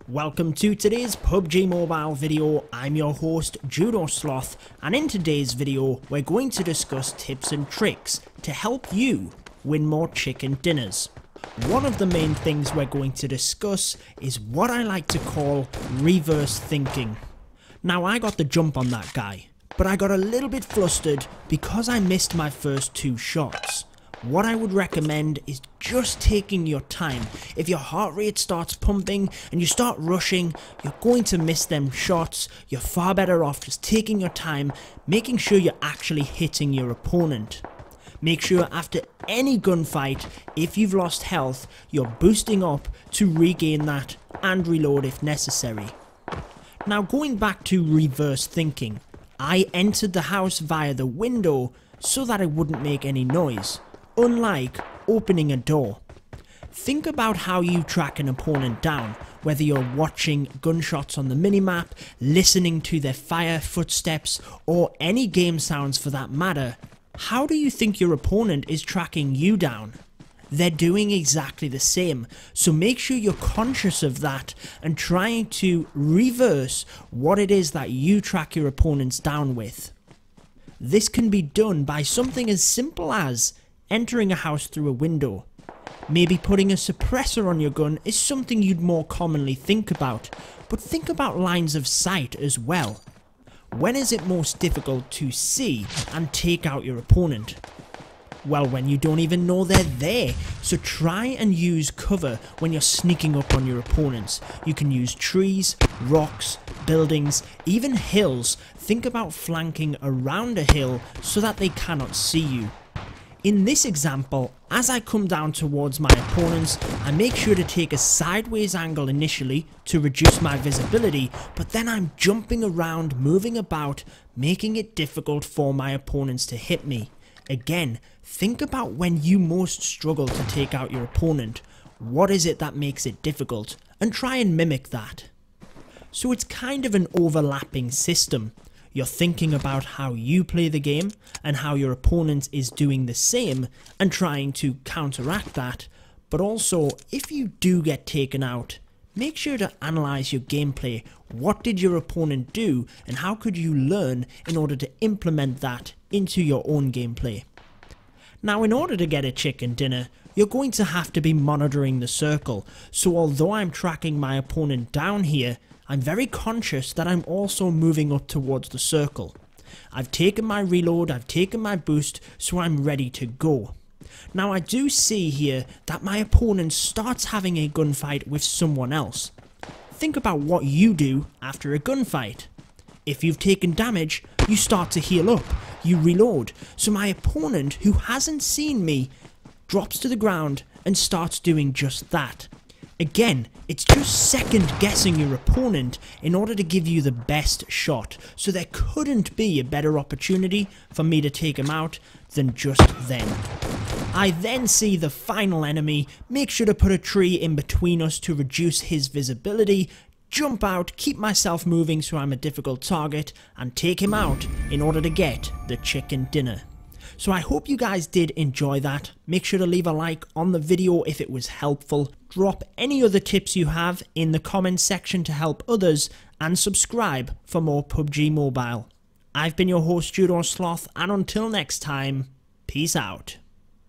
Welcome to today's PUBG Mobile video. I'm your host Judo Sloth, and in today's video we're going to discuss tips and tricks to help you win more chicken dinners. One of the main things we're going to discuss is what I like to call reverse thinking. Now, I got the jump on that guy, but I got a little bit flustered because I missed my first two shots. What I would recommend is just taking your time. If your heart rate starts pumping and you start rushing, you're going to miss them shots. You're far better off just taking your time, making sure you're actually hitting your opponent. Make sure after any gunfight, if you've lost health, you're boosting up to regain that and reload if necessary. Now, going back to reverse thinking, I entered the house via the window so that it wouldn't make any noise, unlike opening a door. Think about how you track an opponent down, whether you're watching gunshots on the minimap, listening to their fire footsteps, or any game sounds for that matter. How do you think your opponent is tracking you down? They're doing exactly the same, so make sure you're conscious of that and trying to reverse what it is that you track your opponents down with. This can be done by something as simple as entering a house through a window. Maybe putting a suppressor on your gun is something you'd more commonly think about, but think about lines of sight as well. When is it most difficult to see and take out your opponent? Well, when you don't even know they're there, so try and use cover when you're sneaking up on your opponents. You can use trees, rocks, buildings, even hills. Think about flanking around a hill so that they cannot see you. In this example, as I come down towards my opponents, I make sure to take a sideways angle initially to reduce my visibility, but then I'm jumping around, moving about, making it difficult for my opponents to hit me. Again, think about when you most struggle to take out your opponent. What is it that makes it difficult? And try and mimic that. So it's kind of an overlapping system. You're thinking about how you play the game and how your opponent is doing the same and trying to counteract that, but also if you do get taken out, make sure to analyze your gameplay. What did your opponent do and how could you learn in order to implement that into your own gameplay? Now, in order to get a chicken dinner, you're going to have to be monitoring the circle, so although I'm tracking my opponent down here, I'm very conscious that I'm also moving up towards the circle. I've taken my reload, I've taken my boost, so I'm ready to go. Now, I do see here that my opponent starts having a gunfight with someone else. Think about what you do after a gunfight. If you've taken damage, you start to heal up, you reload. So my opponent, who hasn't seen me, drops to the ground and starts doing just that. Again, it's just second guessing your opponent in order to give you the best shot, so there couldn't be a better opportunity for me to take him out than just then. I then see the final enemy, make sure to put a tree in between us to reduce his visibility, jump out, keep myself moving so I'm a difficult target, and take him out in order to get the chicken dinner. So I hope you guys did enjoy that. Make sure to leave a like on the video if it was helpful. Drop any other tips you have in the comments section to help others, and subscribe for more PUBG Mobile. I've been your host Judo Sloth, and until next time, peace out.